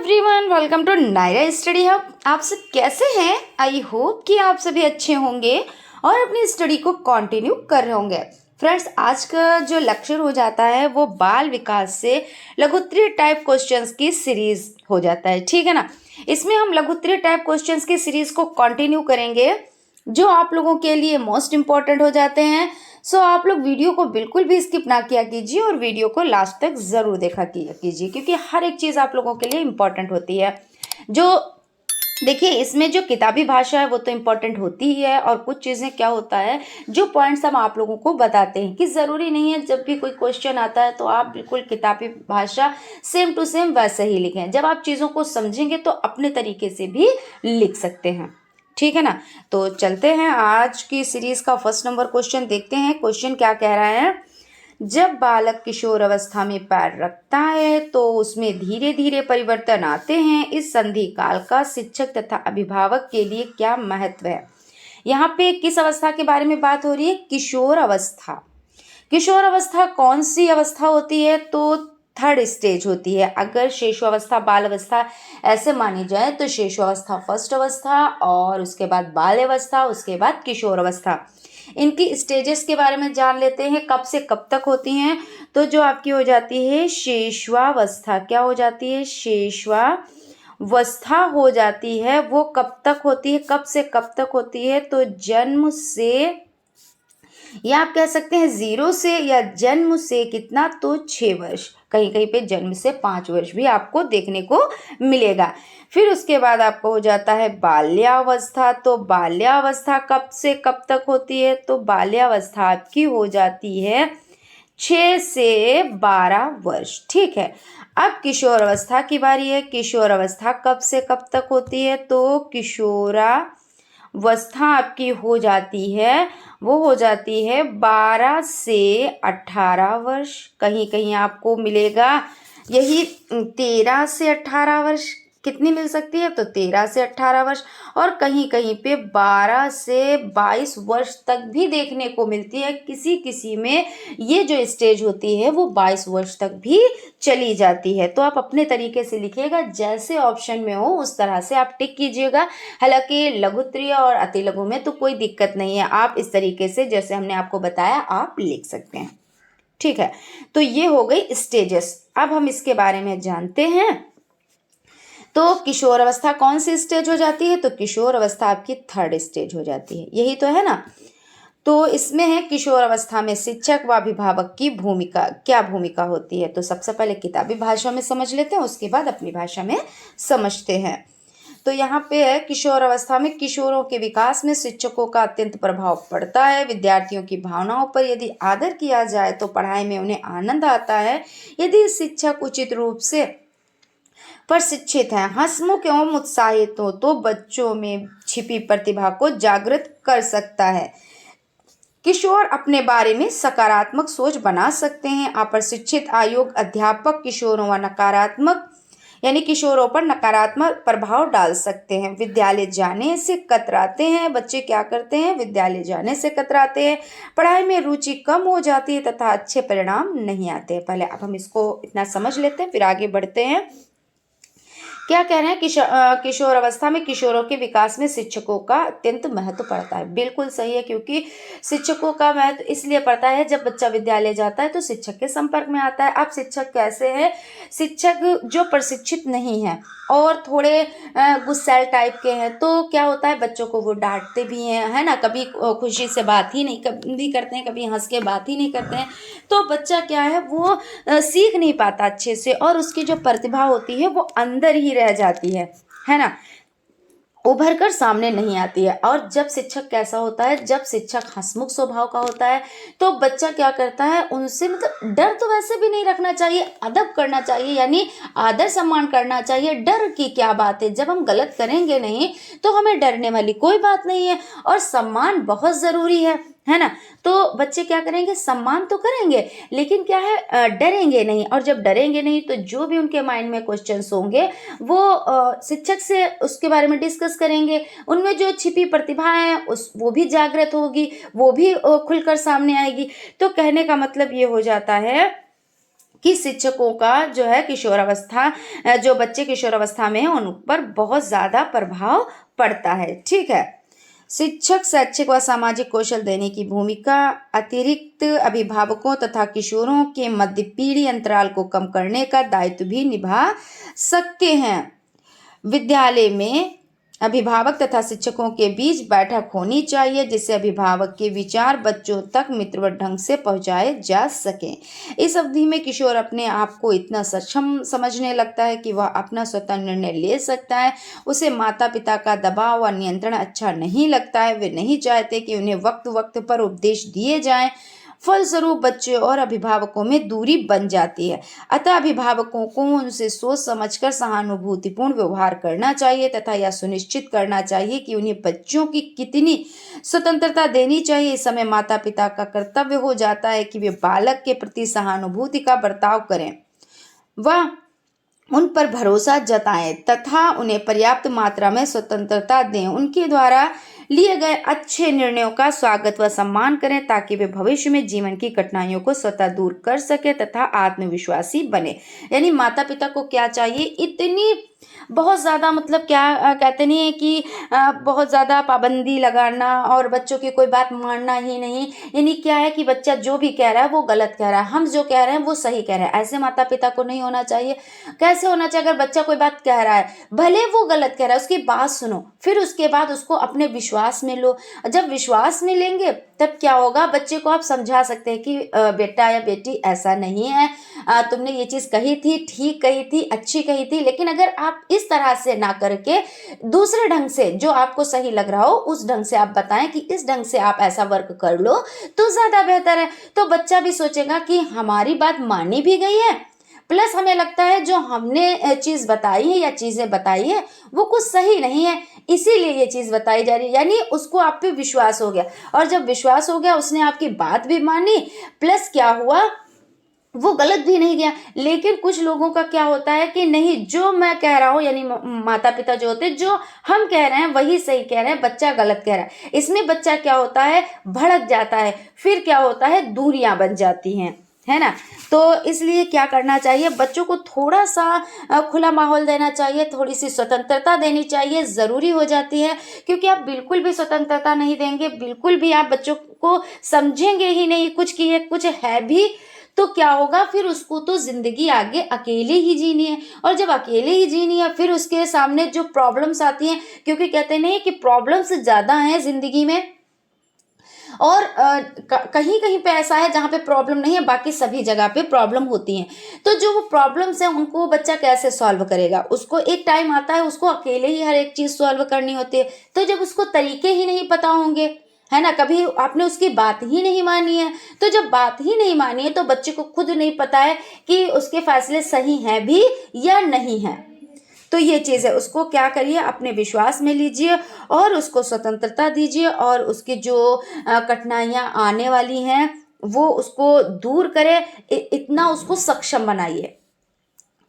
Everyone, welcome to Nayra study hub. आप सब कैसे हैं? आई होप कि आप सभी अच्छे होंगे और अपनी स्टडी को कंटिन्यू कर रहे होंगे। फ्रेंड्स, आज का जो लेक्चर हो जाता है वो बाल विकास से लघुत्तरीय टाइप क्वेश्चंस की सीरीज हो जाता है, ठीक है ना। इसमें हम लघुत्तरीय टाइप क्वेश्चंस की सीरीज को कंटिन्यू करेंगे जो आप लोगों के लिए मोस्ट इम्पॉर्टेंट हो जाते हैं। सो आप लोग वीडियो को बिल्कुल भी स्किप ना किया कीजिए और वीडियो को लास्ट तक ज़रूर देखा कीजिए, क्योंकि हर एक चीज़ आप लोगों के लिए इम्पॉर्टेंट होती है। जो देखिए, इसमें जो किताबी भाषा है वो तो इम्पॉर्टेंट होती ही है, और कुछ चीज़ें क्या होता है जो पॉइंट्स हम आप लोगों को बताते हैं कि ज़रूरी नहीं है जब भी कोई क्वेश्चन आता है तो आप बिल्कुल किताबी भाषा सेम टू सेम वैसे ही लिखें। जब आप चीज़ों को समझेंगे तो अपने तरीके से भी लिख सकते हैं, ठीक है ना। तो चलते हैं, आज की सीरीज का फर्स्ट नंबर क्वेश्चन देखते हैं। क्वेश्चन क्या कह रहा है? जब बालक किशोर अवस्था में पैर रखता है तो उसमें धीरे धीरे परिवर्तन आते हैं। इस संधि काल का शिक्षक तथा अभिभावक के लिए क्या महत्व है? यहाँ पे किस अवस्था के बारे में बात हो रही है? किशोर अवस्था। किशोर अवस्था कौन सी अवस्था होती है? तो थर्ड स्टेज होती है। अगर शिशु अवस्था, बाल अवस्था ऐसे मानी जाए तो शिशु अवस्था फर्स्ट अवस्था, और उसके बाद बाल अवस्था, उसके बाद किशोर अवस्था। इनकी स्टेजेस के बारे में जान लेते हैं, कब से कब तक होती हैं। तो जो आपकी हो जाती है शेषवावस्था, क्या हो जाती है? शेषवावस्था हो जाती है। वो कब तक होती है, कब से कब तक होती है? तो जन्म से, या आप कह सकते हैं 0 से, या जन्म से कितना, तो 6 वर्ष, कहीं कहीं पे जन्म से 5 वर्ष भी आपको देखने को मिलेगा। फिर उसके बाद आपको हो जाता है बाल्यावस्था। तो बाल्यावस्था कब से कब तक होती है? तो बाल्यावस्था आपकी हो जाती है 6 से 12 वर्ष, ठीक है। अब किशोर अवस्था की बारी है। किशोर अवस्था कब से कब तक होती है? तो किशोरावस्था आपकी हो जाती है, वो हो जाती है 12 से 18 वर्ष, कहीं कहीं आपको मिलेगा यही 13 से 18 वर्ष। कितनी मिल सकती है? तो 13 से 18 वर्ष, और कहीं कहीं पे 12 से 22 वर्ष तक भी देखने को मिलती है। किसी किसी में ये जो स्टेज होती है वो 22 वर्ष तक भी चली जाती है। तो आप अपने तरीके से लिखिएगा, जैसे ऑप्शन में हो उस तरह से आप टिक कीजिएगा। हालांकि लघुत्तरीय और अति लघु में तो कोई दिक्कत नहीं है, आप इस तरीके से जैसे हमने आपको बताया आप लिख सकते हैं, ठीक है। तो ये हो गई स्टेजेस। अब हम इसके बारे में जानते हैं। तो किशोर अवस्था कौन सी स्टेज हो जाती है? तो किशोर अवस्था आपकी थर्ड स्टेज हो जाती है, यही तो है ना। तो इसमें है किशोर अवस्था में शिक्षक व अभिभावक की भूमिका, क्या भूमिका होती है? तो सबसे पहले किताबी भाषा में समझ लेते हैं, उसके बाद अपनी भाषा में समझते हैं। तो यहाँ पे है, किशोर अवस्था में किशोरों के विकास में शिक्षकों का अत्यंत प्रभाव पड़ता है। विद्यार्थियों की भावनाओं पर यदि आदर किया जाए तो पढ़ाई में उन्हें आनंद आता है। यदि शिक्षक उचित रूप से प्रशिक्षित हैं, हंसमुख एवं उत्साहित हो तो बच्चों में छिपी प्रतिभा को जागृत कर सकता है। किशोर अपने बारे में सकारात्मक सोच बना सकते हैं। अप्रशिक्षित आयोग अध्यापक किशोरों व नकारात्मक यानी किशोरों पर नकारात्मक प्रभाव डाल सकते हैं। विद्यालय जाने से कतराते हैं, बच्चे क्या करते हैं? विद्यालय जाने से कतराते हैं। पढ़ाई में रुचि कम हो जाती है तथा अच्छे परिणाम नहीं आते। पहले अब हम इसको इतना समझ लेते हैं, फिर आगे बढ़ते हैं। क्या कह रहे हैं? किशोर अवस्था में किशोरों के विकास में शिक्षकों का अत्यंत महत्व पड़ता है। बिल्कुल सही है, क्योंकि शिक्षकों का महत्व इसलिए पड़ता है, जब बच्चा विद्यालय जाता है तो शिक्षक के संपर्क में आता है। अब शिक्षक कैसे हैं? शिक्षक जो प्रशिक्षित नहीं है और थोड़े गुस्सैल टाइप के हैं, तो क्या होता है, बच्चों को वो डांटते भी हैं, है ना। कभी खुशी से बात ही नहीं कभी करते हैं, कभी हंस के बात ही नहीं करते हैं। तो बच्चा क्या है, वो सीख नहीं पाता अच्छे से, और उसकी जो प्रतिभा होती है वो अंदर ही रह जाती है ना, उभर कर सामने नहीं आती है। और जब शिक्षक कैसा होता है, जब शिक्षक हंसमुख स्वभाव का होता है तो बच्चा क्या करता है, उनसे मतलब डर तो वैसे भी नहीं रखना चाहिए, अदब करना चाहिए, यानी आदर सम्मान करना चाहिए। डर की क्या बात है, जब हम गलत करेंगे नहीं तो हमें डरने वाली कोई बात नहीं है, और सम्मान बहुत ज़रूरी है ना। तो बच्चे क्या करेंगे, सम्मान तो करेंगे, लेकिन क्या है, डरेंगे नहीं। और जब डरेंगे नहीं तो जो भी उनके माइंड में क्वेश्चंस होंगे वो शिक्षक से उसके बारे में डिस्कस करेंगे। उनमें जो छिपी प्रतिभा है वो भी जागृत होगी, वो भी खुलकर सामने आएगी। तो कहने का मतलब ये हो जाता है कि शिक्षकों का जो है किशोरावस्था, जो बच्चे किशोरावस्था में हैं उन पर बहुत ज़्यादा प्रभाव पड़ता है। ठीक है। शिक्षक शैक्षिक व सामाजिक कौशल देने की भूमिका अतिरिक्त अभिभावकों तथा किशोरों के मध्य पीढ़ी अंतराल को कम करने का दायित्व भी निभा सकते हैं। विद्यालय में अभिभावक तथा शिक्षकों के बीच बैठक होनी चाहिए जिससे अभिभावक के विचार बच्चों तक मित्रवत ढंग से पहुंचाए जा सकें। इस अवधि में किशोर अपने आप को इतना सक्षम समझने लगता है कि वह अपना स्वतंत्र निर्णय ले सकता है। उसे माता पिता का दबाव और नियंत्रण अच्छा नहीं लगता है। वे नहीं चाहते कि उन्हें वक्त वक्त पर उपदेश दिए जाएं। फलस्वरूप बच्चे और अभिभावकों में दूरी बन जाती है। अतः अभिभावकों को उनसे सोच समझकर सहानुभूतिपूर्ण व्यवहार करना चाहिए तथा यह सुनिश्चित करना चाहिए कि उन्हें बच्चों की कितनी स्वतंत्रता देनी चाहिए। इस समय माता पिता का कर्तव्य हो जाता है कि वे बालक के प्रति सहानुभूति का बर्ताव करें, वह उन पर भरोसा जताएं तथा उन्हें पर्याप्त मात्रा में स्वतंत्रता दें। उनके द्वारा लिए गए अच्छे निर्णयों का स्वागत व सम्मान करें ताकि वे भविष्य में जीवन की कठिनाइयों को स्वतः दूर कर सके तथा आत्मविश्वासी बने। यानी माता पिता को क्या चाहिए, इतनी बहुत ज़्यादा मतलब क्या कहते नहीं है कि बहुत ज़्यादा पाबंदी लगाना और बच्चों की कोई बात मानना ही नहीं। यानी क्या है कि बच्चा जो भी कह रहा है वो गलत कह रहा है, हम जो कह रहे हैं वो सही कह रहे हैं, ऐसे माता पिता को नहीं होना चाहिए। कैसे होना चाहिए, अगर बच्चा कोई बात कह रहा है भले वो गलत कह रहा है उसकी बात सुनो, फिर उसके बाद उसको अपने विश्वास में लो। जब विश्वास में लेंगे तब क्या होगा, बच्चे को आप समझा सकते हैं कि बेटा या बेटी ऐसा नहीं है, तुमने ये चीज़ कही थी, ठीक कही थी, अच्छी कही थी, लेकिन अगर आप इस तरह से ना करके दूसरे ढंग से जो आपको सही लग रहा हो उस ढंग से आप बताएं कि इस ढंग से आप ऐसा वर्क कर लो तो ज़्यादा बेहतर है। तो बच्चा भी सोचेगा कि हमारी बात मानी भी गई है, प्लस हमें लगता है जो हमने चीज़ बताई है या चीज़ें बताई है वो कुछ सही नहीं है, इसीलिए ये चीज़ बताई जा रही है। यानी उसको आप पे विश्वास हो गया, और जब विश्वास हो गया उसने आपकी बात भी मानी, प्लस क्या हुआ वो गलत भी नहीं गया। लेकिन कुछ लोगों का क्या होता है कि नहीं, जो मैं कह रहा हूँ, यानी माता पिता जो होते हैं जो हम कह रहे हैं वही सही कह रहे हैं, बच्चा गलत कह रहा है। इसमें बच्चा क्या होता है, भड़क जाता है, फिर क्या होता है, दूरियां बन जाती हैं, है ना। तो इसलिए क्या करना चाहिए, बच्चों को थोड़ा सा खुला माहौल देना चाहिए, थोड़ी सी स्वतंत्रता देनी चाहिए, ज़रूरी हो जाती है। क्योंकि आप बिल्कुल भी स्वतंत्रता नहीं देंगे, बिल्कुल भी आप बच्चों को समझेंगे ही नहीं कुछ की कुछ है भी, तो क्या होगा, फिर उसको तो ज़िंदगी आगे अकेले ही जीनी है। और जब अकेले ही जीनी है फिर उसके सामने जो प्रॉब्लम्स आती हैं, क्योंकि कहते नहीं कि प्रॉब्लम्स ज़्यादा हैं ज़िंदगी में, और कहीं कहीं पे ऐसा है जहाँ पे प्रॉब्लम नहीं है, बाकी सभी जगह पे प्रॉब्लम होती हैं। तो जो वो प्रॉब्लम्स हैं उनको बच्चा कैसे सॉल्व करेगा, उसको एक टाइम आता है उसको अकेले ही हर एक चीज़ सॉल्व करनी होती है। तो जब उसको तरीके ही नहीं पता होंगे, है ना, कभी आपने उसकी बात ही नहीं मानी है, तो जब बात ही नहीं मानी है तो बच्चे को खुद नहीं पता है कि उसके फैसले सही हैं भी या नहीं हैं। तो ये चीज़ है, उसको क्या करिए, अपने विश्वास में लीजिए और उसको स्वतंत्रता दीजिए, और उसकी जो कठिनाइयाँ आने वाली हैं वो उसको दूर करें, इतना उसको सक्षम बनाइए।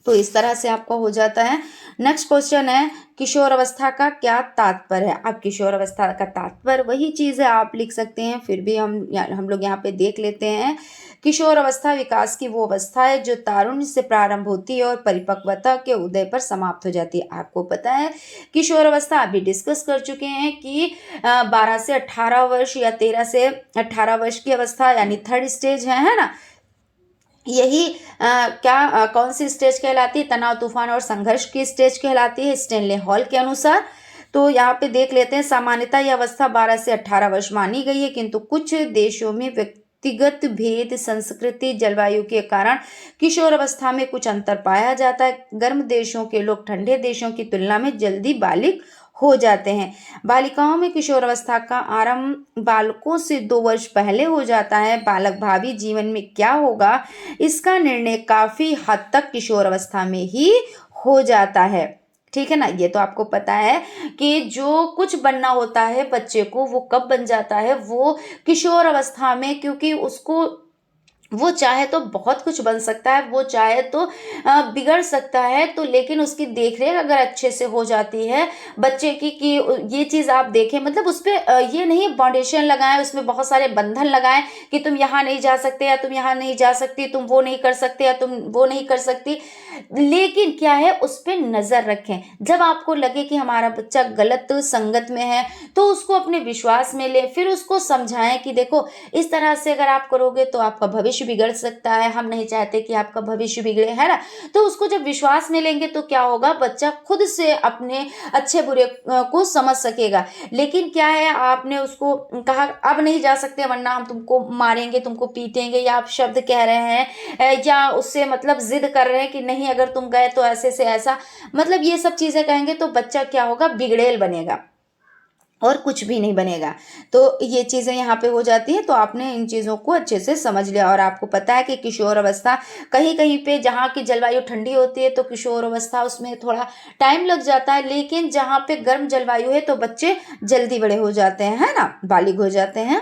तो इस तरह से आपका हो जाता है। नेक्स्ट क्वेश्चन है, किशोर अवस्था का क्या तात्पर्य है। अब किशोर अवस्था का तात्पर्य वही चीज़ है, आप लिख सकते हैं, फिर भी हम लोग यहाँ पे देख लेते हैं। किशोर अवस्था विकास की वो अवस्था है जो तारुण्य से प्रारंभ होती है और परिपक्वता के उदय पर समाप्त हो जाती है। आपको पता है किशोर अवस्था अभी डिस्कस कर चुके हैं कि 12 से 18 वर्ष या 13 से 18 वर्ष की अवस्था यानी थर्ड स्टेज है ना। यही कौन सी स्टेज कहलाती है, तनाव तूफान और संघर्ष की स्टेज कहलाती है स्टेनले हॉल के अनुसार। तो यहाँ पे देख लेते हैं, सामान्यतः यह अवस्था 12 से 18 वर्ष मानी गई है, किंतु कुछ देशों में व्यक्तिगत भेद, संस्कृति, जलवायु के कारण किशोर अवस्था में कुछ अंतर पाया जाता है। गर्म देशों के लोग ठंडे देशों की तुलना में जल्दी बालिग हो जाते हैं। बालिकाओं में किशोर अवस्था का आरंभ बालकों से 2 वर्ष पहले हो जाता है। बालक भावी जीवन में क्या होगा इसका निर्णय काफी हद तक किशोर अवस्था में ही हो जाता है, ठीक है ना। ये तो आपको पता है कि जो कुछ बनना होता है बच्चे को वो कब बन जाता है, वो किशोर अवस्था में, क्योंकि उसको वो चाहे तो बहुत कुछ बन सकता है, वो चाहे तो बिगड़ सकता है, तो लेकिन उसकी देख-रेख अगर अच्छे से हो जाती है बच्चे की कि ये चीज़ आप देखें, मतलब उस पे ये नहीं फाउंडेशन लगाएँ, उसमें बहुत सारे बंधन लगाएँ कि तुम यहाँ नहीं जा सकते या तुम यहाँ नहीं जा सकती, तुम वो नहीं कर सकते या तुम वो नहीं कर सकती। लेकिन क्या है, उस पे नज़र रखें। जब आपको लगे कि हमारा बच्चा गलत संगत में है, तो उसको अपने विश्वास में लें, फिर उसको समझाएँ कि देखो इस तरह से अगर आप करोगे तो आपका भविष्य बिगड़ सकता है, हम नहीं चाहते कि आपका भविष्य बिगड़े, है ना? तो उसको जब विश्वास में लेंगे तो क्या होगा, बच्चा खुद से अपने अच्छे बुरे को समझ सकेगा। लेकिन क्या है, आपने उसको कहा अब नहीं जा सकते वरना हम तुमको मारेंगे, तुमको पीटेंगे, या आप शब्द कह रहे हैं या उससे मतलब जिद कर रहे हैं कि नहीं अगर तुम गए तो ऐसे से ऐसा, मतलब ये सब चीज़ें कहेंगे तो बच्चा क्या होगा, बिगड़ेल बनेगा और कुछ भी नहीं बनेगा। तो ये चीज़ें यहाँ पे हो जाती हैं, तो आपने इन चीज़ों को अच्छे से समझ लिया। और आपको पता है कि किशोर अवस्था कहीं कहीं पे जहाँ की जलवायु ठंडी होती है तो किशोर अवस्था उसमें थोड़ा टाइम लग जाता है, लेकिन जहाँ पे गर्म जलवायु है तो बच्चे जल्दी बड़े हो जाते हैं, है ना, बालिग हो जाते हैं।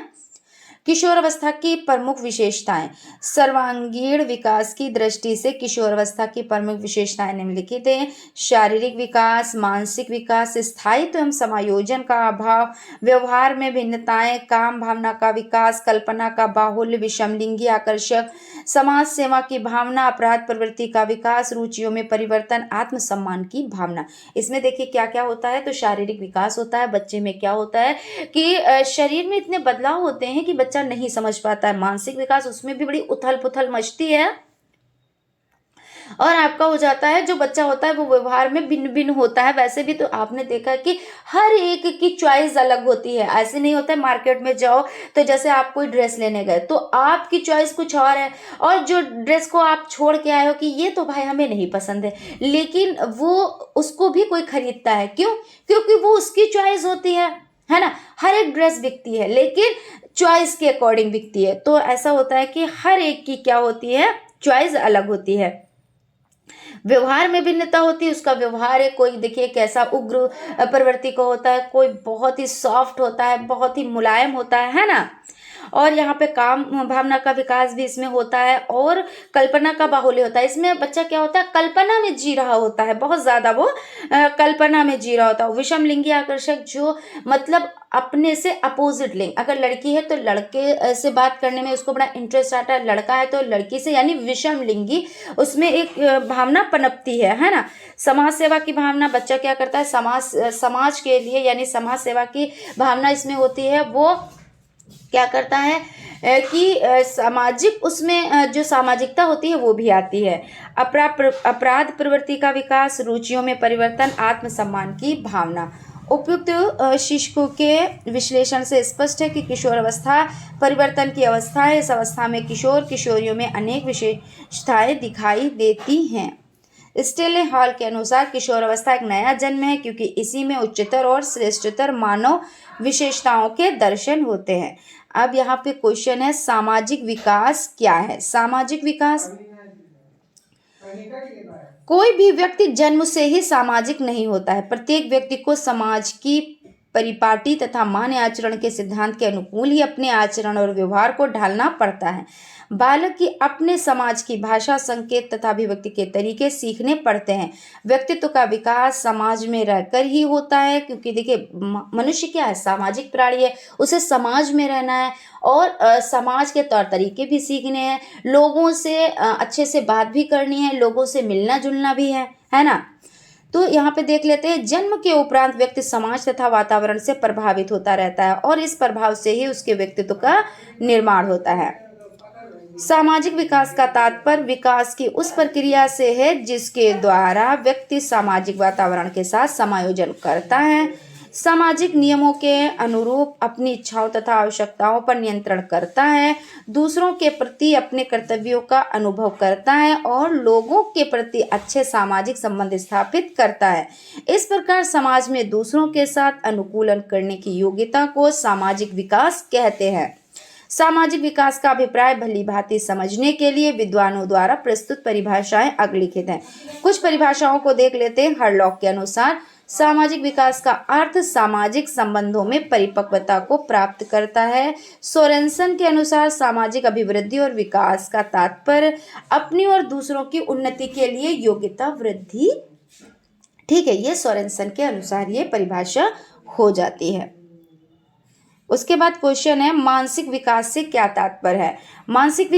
किशोर अवस्था की प्रमुख विशेषताएं। सर्वांगीण विकास की दृष्टि से किशोर अवस्था की प्रमुख विशेषताएं निम्नलिखित हैं। शारीरिक विकास, मानसिक विकास, स्थायित्व एवं समायोजन का अभाव, व्यवहार में भिन्नताएं, काम भावना का विकास, कल्पना का बाहुल्य, विषमलिंगी आकर्षक, समाज सेवा की भावना, अपराध प्रवृत्ति का विकास, रुचियों में परिवर्तन, आत्मसम्मान की भावना। इसमें देखिए क्या क्या होता है, तो शारीरिक विकास होता है, बच्चे में क्या होता है कि शरीर में इतने बदलाव होते हैं कि बच्चा नहीं समझ पाता है। मानसिक विकास, उसमें भी बड़ी उथल पुथल मचती है। और आपका हो जाता है, जो बच्चा होता है वो व्यवहार में भिन्न भिन्न होता है। वैसे भी तो आपने देखा कि हर एक की चॉइस अलग होती है, ऐसे नहीं होता है मार्केट में जाओ तो जैसे आप कोई ड्रेस लेने गए तो आपकी चॉइस कुछ और है, और जो ड्रेस को आप छोड़ के आए हो कि ये तो भाई हमें नहीं पसंद है, लेकिन वो उसको भी कोई खरीदता है, क्यों? क्योंकि वो उसकी चॉइस होती है ना। हर एक ड्रेस बिकती है लेकिन चॉइस के अकॉर्डिंग बिकती है। तो ऐसा होता है कि हर एक की क्या होती है, चॉइस अलग होती है। व्यवहार में भिन्नता होती है, उसका व्यवहार है, कोई देखिए कैसा उग्र प्रवृत्ति का होता है, कोई बहुत ही सॉफ्ट होता है, बहुत ही मुलायम होता है ना। और यहाँ पे काम भावना का विकास भी इसमें होता है, और कल्पना का बाहुल्य होता है। इसमें बच्चा क्या होता है, कल्पना में जी रहा होता है, बहुत ज्यादा वो कल्पना में जी रहा होता है। विषम लिंगी आकर्षक, जो मतलब अपने से अपोजिट लिंग, अगर लड़की है तो लड़के से बात करने में उसको बड़ा इंटरेस्ट आता है, लड़का है तो लड़की से, यानी विषम लिंगी, उसमें एक भावना पनपती है ना। समाज सेवा की भावना, बच्चा क्या करता है, समाज के लिए यानी समाज सेवा की भावना इसमें होती है। वो क्या करता है कि सामाजिक, उसमें जो सामाजिकता होती है वो भी आती है। अपराध प्रवृत्ति का विकास, रुचियों में परिवर्तन, आत्मसम्मान की भावना। उपयुक्त शिक्षकों के विश्लेषण से स्पष्ट है कि किशोर अवस्था परिवर्तन की अवस्था है। इस अवस्था में किशोर किशोरियों में अनेक विशेषताएं दिखाई देती हैं। स्टेले हॉल के अनुसार किशोर अवस्था एक नया जन्म है, क्योंकि इसी में उच्चतर और श्रेष्ठतर मानव विशेषताओं के दर्शन होते हैं। अब यहाँ पे क्वेश्चन है, सामाजिक विकास क्या है? सामाजिक विकास, कोई भी व्यक्ति जन्म से ही सामाजिक नहीं होता है। प्रत्येक व्यक्ति को समाज की परिपाटी तथा मान्य आचरण के सिद्धांत के अनुकूल ही अपने आचरण और व्यवहार को ढालना पड़ता है। बालक की अपने समाज की भाषा, संकेत तथा अभिव्यक्ति के तरीके सीखने पड़ते हैं। व्यक्तित्व का विकास समाज में रहकर ही होता है, क्योंकि देखिए मनुष्य क्या है, सामाजिक प्राणी है, उसे समाज में रहना है और समाज के तौर तरीके भी सीखने हैं, लोगों से अच्छे से बात भी करनी है, लोगों से मिलना जुलना भी है ना। तो यहाँ पे देख लेते हैं, जन्म के उपरांत व्यक्ति समाज तथा वातावरण से प्रभावित होता रहता है और इस प्रभाव से ही उसके व्यक्तित्व का निर्माण होता है। सामाजिक विकास का तात्पर्य विकास की उस प्रक्रिया से है जिसके द्वारा व्यक्ति सामाजिक वातावरण के साथ समायोजन करता है, सामाजिक नियमों के अनुरूप अपनी इच्छाओं तथा आवश्यकताओं पर नियंत्रण करता है, दूसरों के प्रति अपने कर्तव्यों का अनुभव करता है और लोगों के प्रति अच्छे सामाजिक संबंध स्थापित करता है। इस प्रकार समाज में दूसरों के साथ अनुकूलन करने की योग्यता को सामाजिक विकास कहते हैं। सामाजिक विकास का अभिप्राय भली भांति समझने के लिए विद्वानों द्वारा प्रस्तुत परिभाषाएं अग्रलिखित हैं। कुछ परिभाषाओं को देख लेते हैं। हरलॉक के अनुसार सामाजिक विकास का अर्थ सामाजिक संबंधों में परिपक्वता को प्राप्त करता है। सोरेनसन के अनुसार सामाजिक अभिवृद्धि और विकास का तात्पर्य अपनी और दूसरों की उन्नति के लिए योग्यता वृद्धि। ठीक है, ये सोरेनसन के अनुसार ये परिभाषा हो जाती है। उसके बाद क्वेश्चन है, मानसिक विकास से क्या तात्पर्य है। मानसिक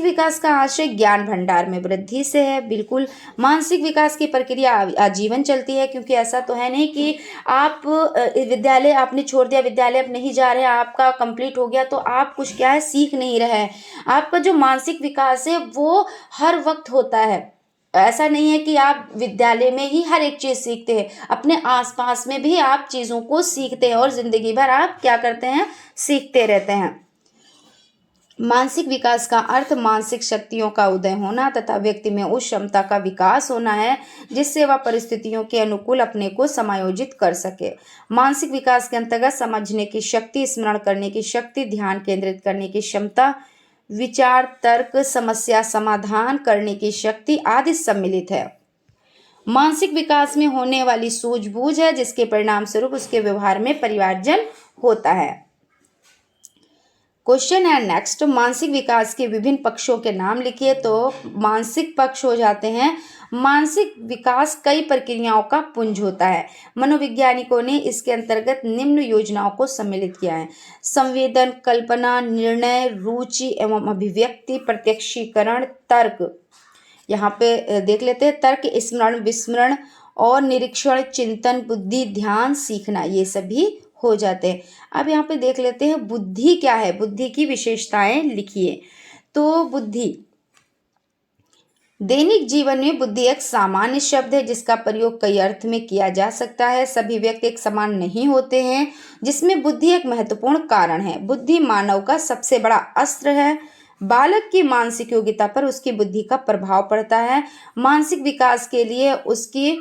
विकास का आशय ज्ञान भंडार में वृद्धि से है। बिल्कुल, मानसिक विकास की प्रक्रिया आजीवन चलती है, क्योंकि ऐसा तो है नहीं कि आप विद्यालय आपने छोड़ दिया, विद्यालय अब नहीं जा रहे, आपका कंप्लीट हो गया तो आप कुछ क्या है सीख नहीं रहे हैं। आपका जो मानसिक विकास है वो हर वक्त होता है। ऐसा नहीं है कि आप विद्यालय में ही हर एक चीज़ सीखते हैं, अपने आसपास में भी आप चीज़ों को सीखते हैं और ज़िंदगी भर आप क्या करते हैं, सीखते रहते हैं। मानसिक विकास का अर्थ मानसिक शक्तियों का उदय होना तथा व्यक्ति में उस क्षमता का विकास होना है जिससे वह परिस्थितियों के अनुकूल अपने को समायोजित कर सके। मानसिक विकास के अंतर्गत समझने की शक्ति, स्मरण करने की शक्ति, ध्यान केंद्रित करने की क्षमता, विचार, तर्क, समस्या समाधान करने की शक्ति आदि सम्मिलित है। मानसिक विकास में होने वाली सूझबूझ है जिसके परिणाम स्वरूप उसके व्यवहार में परिवर्तन होता है। क्वेश्चन है नेक्स्ट, मानसिक विकास के विभिन्न पक्षों के नाम लिखिए। तो मानसिक पक्ष हो जाते हैं, मानसिक विकास कई प्रक्रियाओं का पुंज होता है। मनोवैज्ञानिकों ने इसके अंतर्गत निम्न योजनाओं को सम्मिलित किया है: संवेदन, कल्पना, निर्णय, रुचि एवं अभिव्यक्ति, प्रत्यक्षीकरण, तर्क। यहाँ पे देख लेते हैं, तर्क, स्मरण, विस्मरण और निरीक्षण, चिंतन, बुद्धि, ध्यान, सीखना, ये सभी हो जाते हैं। अब यहाँ पे देख लेते हैं बुद्धि क्या है, बुद्धि की विशेषताएं लिखिए। तो बुद्धि, दैनिक जीवन में बुद्धि एक सामान्य शब्द है जिसका प्रयोग कई अर्थ में किया जा सकता है। सभी व्यक्ति एक समान नहीं होते हैं, जिसमें बुद्धि एक महत्वपूर्ण कारण है। बुद्धि मानव का सबसे बड़ा अस्त्र है। बालक की मानसिक योग्यता पर उसकी बुद्धि का प्रभाव पड़ता है। मानसिक विकास के लिए उसकी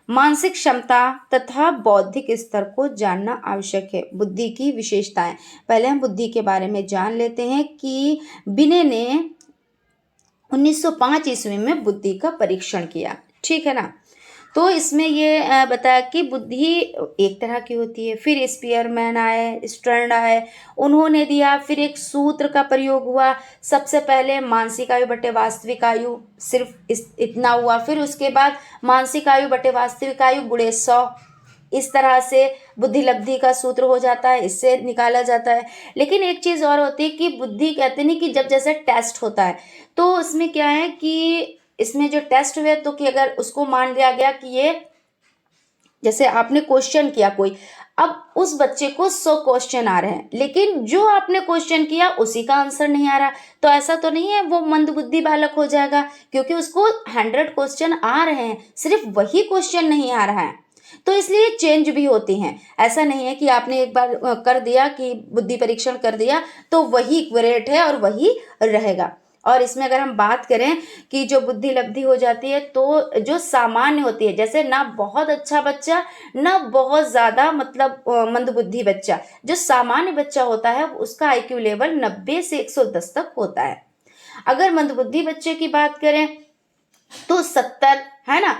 मानसिक क्षमता तथा बौद्धिक स्तर को जानना आवश्यक है। बुद्धि की विशेषताएं, पहले हम बुद्धि के बारे में जान लेते हैं कि बिने ने 1905 ईस्वी में बुद्धि का परीक्षण किया। ठीक है ना। तो इसमें ये बताया कि बुद्धि एक तरह की होती है। फिर स्पीयरमैन आए, स्टर्न आए, उन्होंने दिया। फिर एक सूत्र का प्रयोग हुआ। सबसे पहले मानसिक आयु बटे वास्तविक आयु, सिर्फ इतना हुआ। फिर उसके बाद मानसिक आयु बटे वास्तविक आयु गुणे 100, इस तरह से बुद्धि लब्धि का सूत्र हो जाता है, इससे निकाला जाता है। लेकिन एक चीज़ और होती है कि बुद्धि कहते नहीं कि जब जैसे टेस्ट होता है तो उसमें क्या है कि इसमें जो टेस्ट हुए तो कि अगर उसको मान लिया गया कि ये, जैसे आपने क्वेश्चन किया कोई, अब उस बच्चे को 100 क्वेश्चन आ रहे हैं लेकिन जो आपने क्वेश्चन किया उसी का आंसर नहीं आ रहा, तो ऐसा तो नहीं है वो मंदबुद्धि बालक हो जाएगा, क्योंकि उसको 100 क्वेश्चन आ रहे हैं, सिर्फ वही क्वेश्चन नहीं आ रहा है। तो इसलिए चेंज भी होती हैं। ऐसा नहीं है कि आपने एक बार कर दिया कि बुद्धि परीक्षण कर दिया तो वही एक्यूरेट है और वही रहेगा। और इसमें अगर हम बात करें कि जो बुद्धि लब्धि हो जाती है तो जो सामान्य होती है, जैसे ना बहुत अच्छा बच्चा ना बहुत ज़्यादा मतलब मंदबुद्धि बच्चा, जो सामान्य बच्चा होता है उसका IQ लेवल 90 से 110 तक होता है। अगर मंदबुद्धि बच्चे की बात करें तो 70 है ना,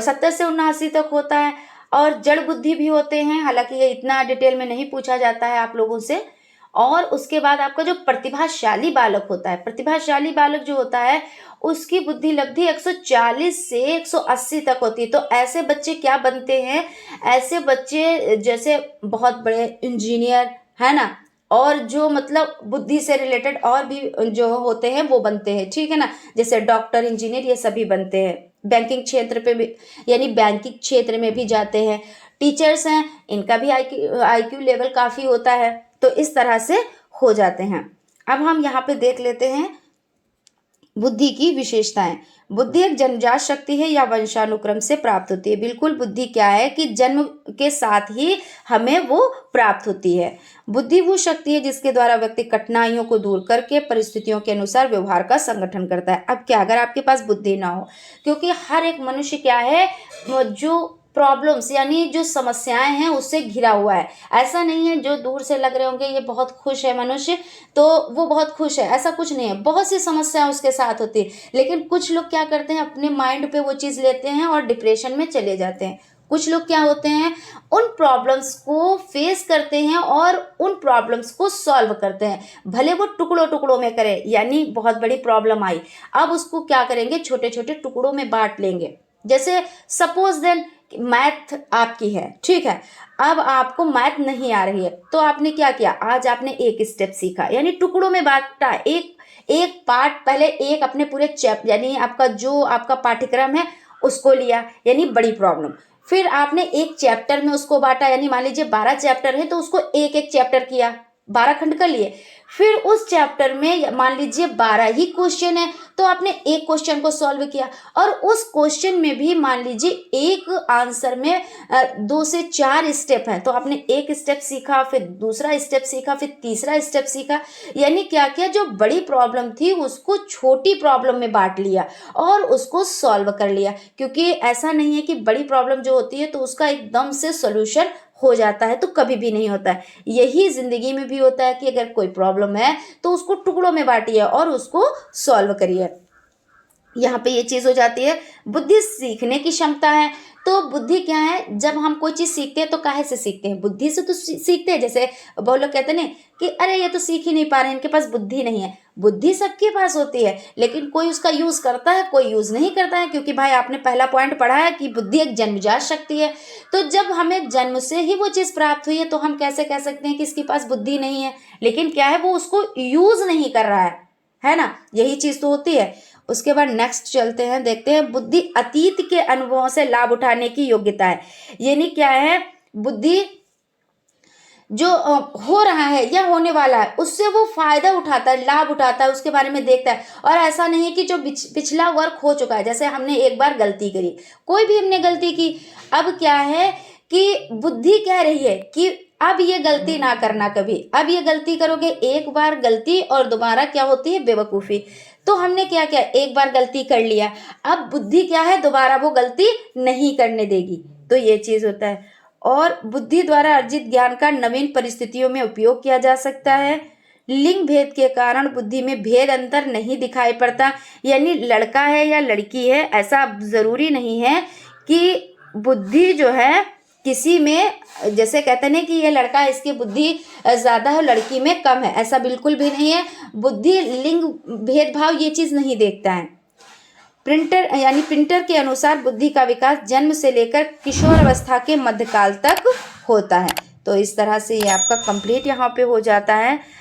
70 से 79 तक होता है। और जड़ बुद्धि भी होते हैं, हालांकि ये इतना डिटेल में नहीं पूछा जाता है आप लोगों से। और उसके बाद आपका जो प्रतिभाशाली बालक होता है, प्रतिभाशाली बालक जो होता है उसकी बुद्धि लब्धि 140 से 180 तक होती है। तो ऐसे बच्चे क्या बनते हैं, ऐसे बच्चे जैसे बहुत बड़े इंजीनियर है ना, और जो मतलब बुद्धि से रिलेटेड और भी जो होते हैं वो बनते हैं। ठीक है ना, जैसे डॉक्टर, इंजीनियर, ये सभी बनते हैं। बैंकिंग क्षेत्र पे भी, यानी बैंकिंग क्षेत्र में भी जाते हैं। टीचर्स हैं, इनका भी IQ लेवल काफ़ी होता है। तो इस तरह से हो जाते हैं। अब हम यहाँ पे देख लेते हैं बुद्धि की विशेषताएं। बुद्धि एक जन्मजात शक्ति है या वंशानुक्रम से प्राप्त होती है। बिल्कुल, बुद्धि क्या है कि जन्म के साथ ही हमें वो प्राप्त होती है। बुद्धि वो शक्ति है जिसके द्वारा व्यक्ति कठिनाइयों को दूर करके परिस्थितियों के अनुसार व्यवहार का संगठन करता है। अब क्या अगर आपके पास बुद्धि ना हो, क्योंकि हर एक मनुष्य क्या है जो प्रॉब्लम्स यानी जो समस्याएं हैं उससे घिरा हुआ है। ऐसा नहीं है जो दूर से लग रहे होंगे ये बहुत खुश है मनुष्य तो वो बहुत खुश है, ऐसा कुछ नहीं है। बहुत सी समस्याएं उसके साथ होती है, लेकिन कुछ लोग क्या करते हैं अपने माइंड पे वो चीज़ लेते हैं और डिप्रेशन में चले जाते हैं। कुछ लोग क्या होते हैं, उन प्रॉब्लम्स को फेस करते हैं और उन प्रॉब्लम्स को सॉल्व करते हैं, भले वो टुकड़ों टुकड़ों में करें। यानी बहुत बड़ी प्रॉब्लम आई, अब उसको क्या करेंगे, छोटे छोटे टुकड़ों में बांट लेंगे। जैसे सपोज देन मैथ आपकी है, ठीक है, अब आपको मैथ नहीं आ रही है, तो आपने क्या किया, आज आपने एक स्टेप सीखा, यानी टुकड़ों में बांटा। एक एक पार्ट पहले, एक अपने पूरे यानी आपका जो आपका पाठ्यक्रम है उसको लिया, यानी बड़ी प्रॉब्लम। फिर आपने एक चैप्टर में उसको बांटा, यानी मान लीजिए 12 चैप्टर है तो उसको एक एक चैप्टर किया, 12 खंड कर लिए। फिर उस चैप्टर में मान लीजिए 12 ही क्वेश्चन है, तो आपने एक क्वेश्चन को सॉल्व किया, और उस क्वेश्चन में भी मान लीजिए एक आंसर में 2 से 4 स्टेप हैं, तो आपने एक स्टेप सीखा, फिर दूसरा स्टेप सीखा, फिर तीसरा स्टेप सीखा। यानी क्या किया, जो बड़ी प्रॉब्लम थी उसको छोटी प्रॉब्लम में बांट लिया और उसको सॉल्व कर लिया। क्योंकि ऐसा नहीं है कि बड़ी प्रॉब्लम जो होती है तो उसका एकदम से सोल्यूशन हो जाता है, तो कभी भी नहीं होता है। यही जिंदगी में भी होता है कि अगर कोई प्रॉब्लम है तो उसको टुकड़ों में बांटिए और उसको सॉल्व करिए। यहाँ पे ये चीज़ हो जाती है। बुद्धि सीखने की क्षमता है, तो बुद्धि क्या है, जब हम कोई चीज़ सीखते हैं तो काहे से सीखते हैं, बुद्धि से तो सीखते हैं। जैसे बहुत लोग कहते हैं ना कि अरे ये तो सीख ही नहीं पा रहे हैं, इनके पास बुद्धि नहीं है। बुद्धि सबके पास होती है, लेकिन कोई उसका यूज़ करता है, कोई यूज़ नहीं करता है। क्योंकि भाई आपने पहला पॉइंट पढ़ा है कि बुद्धि एक जन्मजात शक्ति है, तो जब हमें जन्म से ही वो चीज़ प्राप्त हुई है तो हम कैसे कह सकते हैं कि इसके पास बुद्धि नहीं है। लेकिन क्या है, वो उसको यूज़ नहीं कर रहा है ना, यही चीज़ तो होती है। उसके बाद नेक्स्ट चलते हैं, देखते हैं बुद्धि अतीत के अनुभवों से लाभ उठाने की योग्यता है। यानी क्या है, बुद्धि जो हो रहा है या होने वाला है उससे वो फायदा उठाता है, लाभ उठाता है, उसके बारे में देखता है। और ऐसा नहीं है कि जो पिछला वर्क हो चुका है, जैसे हमने एक बार गलती करी, कोई भी हमने गलती की, अब क्या है कि बुद्धि कह रही है कि अब ये गलती ना करना कभी, अब ये गलती करोगे, एक बार गलती और दोबारा क्या होती है, बेवकूफ़ी। तो हमने क्या किया, एक बार गलती कर लिया, अब बुद्धि क्या है, दोबारा वो गलती नहीं करने देगी। तो ये चीज़ होता है। और बुद्धि द्वारा अर्जित ज्ञान का नवीन परिस्थितियों में उपयोग किया जा सकता है। लिंग भेद के कारण बुद्धि में भेद अंतर नहीं दिखाई पड़ता, यानी लड़का है या लड़की है ऐसा ज़रूरी नहीं है कि बुद्धि जो है किसी में, जैसे कहते हैं कि ये लड़का है इसकी बुद्धि ज़्यादा है, लड़की में कम है, ऐसा बिल्कुल भी नहीं है। बुद्धि लिंग भेदभाव ये चीज़ नहीं देखता है। प्रिंटर के अनुसार बुद्धि का विकास जन्म से लेकर किशोर अवस्था के मध्यकाल तक होता है। तो इस तरह से ये आपका कंप्लीट यहाँ पे हो जाता है।